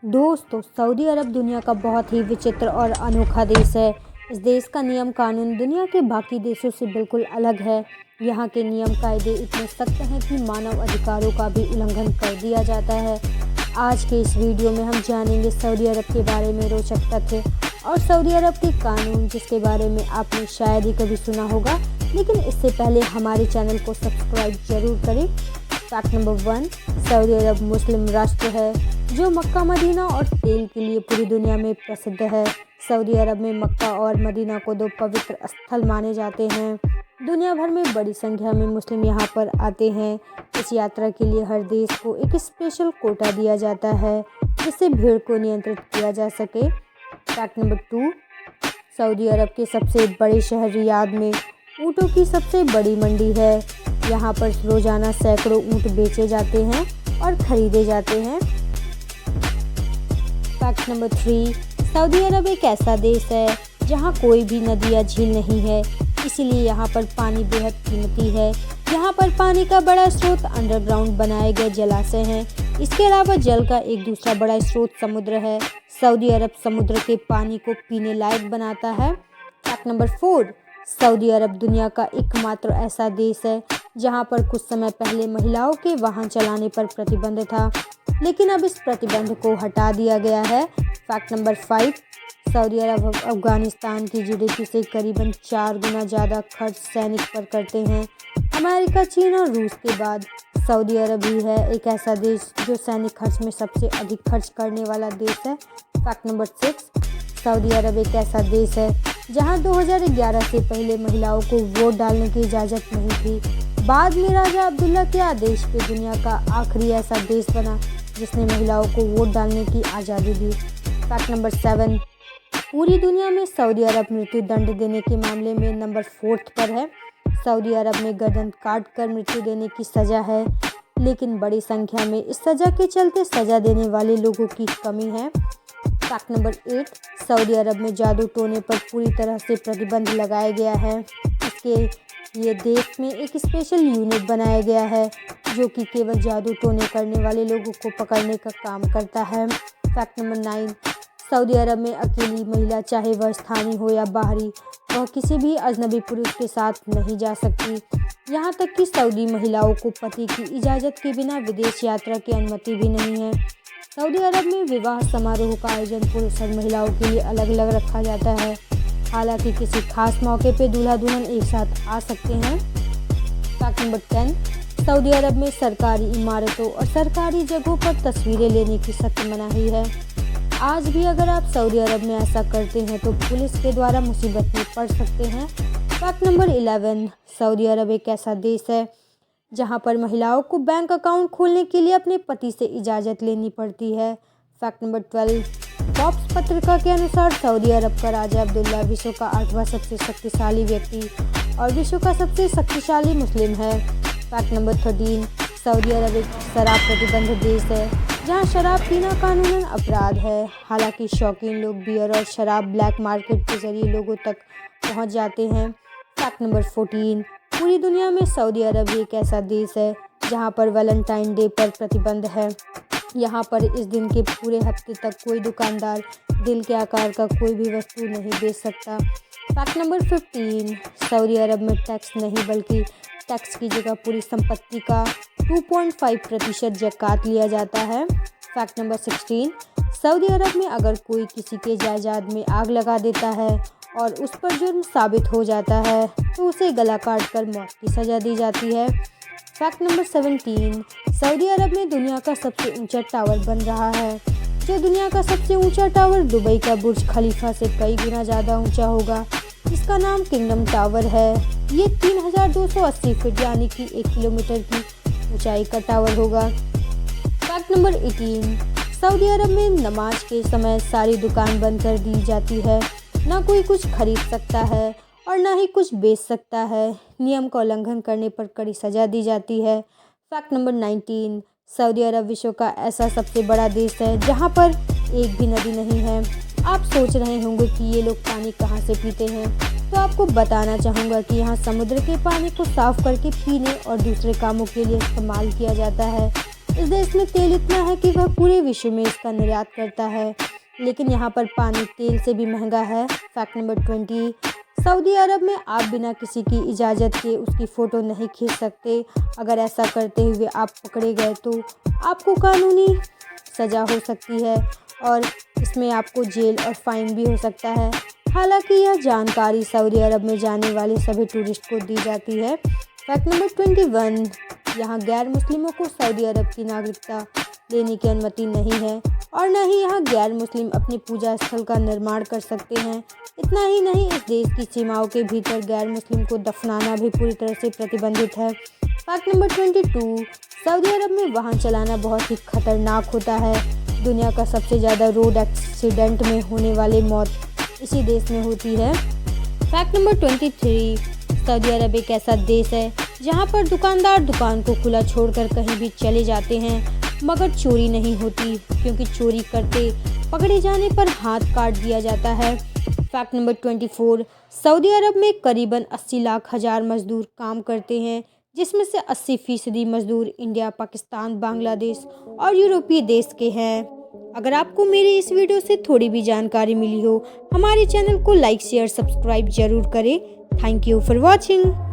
दोस्तों, सऊदी अरब दुनिया का बहुत ही विचित्र और अनोखा देश है। इस देश का नियम कानून दुनिया के बाकी देशों से बिल्कुल अलग है। यहाँ के नियम कायदे इतने सख्त हैं कि मानव अधिकारों का भी उल्लंघन कर दिया जाता है। आज के इस वीडियो में हम जानेंगे सऊदी अरब के बारे में रोचक तथ्य और सऊदी अरब के कानून, जिसके बारे में आपने शायद ही कभी सुना होगा। लेकिन इससे पहले हमारे चैनल को सब्सक्राइब जरूर करें। फैक्ट नंबर 1, सऊदी अरब मुस्लिम राष्ट्र है जो मक्का, मदीना और तेल के लिए पूरी दुनिया में प्रसिद्ध है। सऊदी अरब में मक्का और मदीना को दो पवित्र स्थल माने जाते हैं। दुनिया भर में बड़ी संख्या में मुस्लिम यहाँ पर आते हैं। इस यात्रा के लिए हर देश को एक स्पेशल कोटा दिया जाता है जिससे भीड़ को नियंत्रित किया जा सके। फैक्ट नंबर 2, सऊदी अरब के सबसे बड़े शहर रियाद में ऊँटों की सबसे बड़ी मंडी है। यहाँ पर रोजाना सैकड़ों ऊँट बेचे जाते हैं और खरीदे जाते हैं। फैक्ट नंबर 3, सऊदी अरब एक ऐसा देश है जहाँ कोई भी नदी या झील नहीं है, इसीलिए यहाँ पर पानी बेहद कीमती है। यहाँ पर पानी का बड़ा स्रोत अंडरग्राउंड बनाए गए जलाशय हैं। इसके अलावा जल का एक दूसरा बड़ा स्रोत समुद्र है। सऊदी अरब समुद्र के पानी को पीने लायक बनाता है। फैक्ट नंबर 4, सऊदी अरब दुनिया का एकमात्र ऐसा देश है जहाँ पर कुछ समय पहले महिलाओं के वाहन चलाने पर प्रतिबंध था, लेकिन अब इस प्रतिबंध को हटा दिया गया है। फैक्ट नंबर 5, सऊदी अरब अफगानिस्तान की जीडीपी से करीबन 4 गुना ज़्यादा खर्च सैनिक पर करते हैं। अमेरिका, चीन और रूस के बाद सऊदी अरब ही है एक ऐसा देश जो सैनिक खर्च में सबसे अधिक खर्च करने वाला देश है। फैक्ट नंबर 6, सऊदी अरब एक ऐसा देश है जहां 2011 से पहले महिलाओं को वोट डालने की इजाज़त नहीं थी। बाद में राजा अब्दुल्ला के आदेश पे दुनिया का आखिरी ऐसा देश बना जिसने महिलाओं को वोट डालने की आज़ादी दी। फैक्ट नंबर 7, पूरी दुनिया में सऊदी अरब मृत्यु दंड देने के मामले में नंबर 4 पर है। सऊदी अरब में गर्दन काट कर मृत्यु देने की सज़ा है, लेकिन बड़ी संख्या में इस सज़ा के चलते सज़ा देने वाले लोगों की कमी है। फैक्ट नंबर 8, सऊदी अरब में जादू टोने पर पूरी तरह से प्रतिबंध लगाया गया है। इसके लिए देश में एक स्पेशल यूनिट बनाया गया है जो कि केवल जादू टोने करने वाले लोगों को पकड़ने का काम करता है। फैक्ट नंबर 9, सऊदी अरब में अकेली महिला, चाहे वह स्थानीय हो या बाहरी, वह किसी भी अजनबी पुरुष के साथ नहीं जा सकती। यहाँ तक कि सऊदी महिलाओं को पति की इजाज़त के बिना विदेश यात्रा की अनुमति भी नहीं है। सऊदी अरब में विवाह समारोह का आयोजन पुरुष और महिलाओं के लिए अलग अलग रखा जाता है। हालांकि किसी खास मौके पे दूल्हा दुल्हन एक साथ आ सकते हैं। फैक्ट नंबर 10, सऊदी अरब में सरकारी इमारतों और सरकारी जगहों पर तस्वीरें लेने की सख्त मनाही है। आज भी अगर आप सऊदी अरब में ऐसा करते हैं तो पुलिस के द्वारा मुसीबत में पड़ सकते हैं। फैक्ट नंबर 11, सऊदी अरब एक ऐसा देश है जहां पर महिलाओं को बैंक अकाउंट खोलने के लिए अपने पति से इजाज़त लेनी पड़ती है। फैक्ट नंबर 12, फॉर्ब्स पत्रिका के अनुसार सऊदी अरब का राजा अब्दुल्ला विश्व का 8वां सबसे शक्तिशाली व्यक्ति और विश्व का सबसे शक्तिशाली मुस्लिम है। फैक्ट नंबर 13, सऊदी अरब एक शराब प्रतिबंधित देश है जहां शराब पीना कानूनन अपराध है। हालांकि शौकीन लोग बियर और शराब ब्लैक मार्केट के जरिए लोगों तक पहुंच जाते हैं। फैक्ट नंबर 14, पूरी दुनिया में सऊदी अरब एक ऐसा देश है जहां पर वैलेंटाइन डे पर प्रतिबंध है। यहाँ पर इस दिन के पूरे हफ्ते तक कोई दुकानदार दिल के आकार का कोई भी वस्तु नहीं बेच सकता। फैक्ट नंबर 15, सऊदी अरब में टैक्स नहीं बल्कि टैक्स की जगह पूरी संपत्ति का 2.5% ज़कात लिया जाता है। फैक्ट नंबर 16, सऊदी अरब में अगर कोई किसी के जायदाद में आग लगा देता है और उस पर जुर्म साबित हो जाता है तो उसे गला काट कर मौत की सज़ा दी जाती है। फैक्ट नंबर 17, सऊदी अरब में दुनिया का सबसे ऊंचा टावर बन रहा है। जो दुनिया का सबसे ऊंचा टावर दुबई का बुर्ज खलीफा से कई गुना ज़्यादा ऊंचा होगा। इसका नाम किंगडम टावर है। ये 3280 फीट यानी कि 1 किलोमीटर की ऊंचाई का टावर होगा। फैक्ट नंबर 18, सऊदी अरब में नमाज के समय सारी दुकान बंद कर दी जाती है। ना कोई कुछ खरीद सकता है और ना ही कुछ बेच सकता है। नियम का उल्लंघन करने पर कड़ी सज़ा दी जाती है। फैक्ट नंबर 19, सऊदी अरब विश्व का ऐसा सबसे बड़ा देश है जहां पर एक भी नदी नहीं है। आप सोच रहे होंगे कि ये लोग पानी कहां से पीते हैं, तो आपको बताना चाहूँगा कि यहाँ समुद्र के पानी को साफ करके पीने और दूसरे कामों के लिए इस्तेमाल किया जाता है। इस देश में तेल इतना है कि वह पूरे विश्व में इसका निर्यात करता है, लेकिन यहाँ पर पानी तेल से भी महंगा है। फैक्ट नंबर 20, सऊदी अरब में आप बिना किसी की इजाज़त के उसकी फ़ोटो नहीं खींच सकते। अगर ऐसा करते हुए आप पकड़े गए तो आपको कानूनी सज़ा हो सकती है और इसमें आपको जेल और फाइन भी हो सकता है। हालांकि यह जानकारी सऊदी अरब में जाने वाले सभी टूरिस्ट को दी जाती है। फैक्ट नंबर 21, यहाँ गैर मुस्लिमों को सऊदी अरब की नागरिकता लेने की अनुमति नहीं है और न ही यहाँ गैर मुस्लिम अपनी पूजा स्थल का निर्माण कर सकते हैं। इतना ही नहीं, इस देश की सीमाओं के भीतर गैर मुस्लिम को दफनाना भी पूरी तरह से प्रतिबंधित है। फैक्ट नंबर 22, सऊदी अरब में वाहन चलाना बहुत ही खतरनाक होता है। दुनिया का सबसे ज़्यादा रोड एक्सीडेंट में होने वाली मौत इसी देश में होती है। फैक्ट नंबर 23, सऊदी अरब एक ऐसा देश है जहाँ पर दुकानदार दुकान को खुला छोड़कर कहीं भी चले जाते हैं मगर चोरी नहीं होती, क्योंकि चोरी करते पकड़े जाने पर हाथ काट दिया जाता है। फैक्ट नंबर 24, सऊदी अरब में करीबन 80 लाख हज़ार मजदूर काम करते हैं, जिसमें से 80% मजदूर इंडिया, पाकिस्तान, बांग्लादेश और यूरोपीय देश के हैं। अगर आपको मेरी इस वीडियो से थोड़ी भी जानकारी मिली हो, हमारे चैनल को लाइक, शेयर, सब्सक्राइब जरूर करें। Thank you for watching.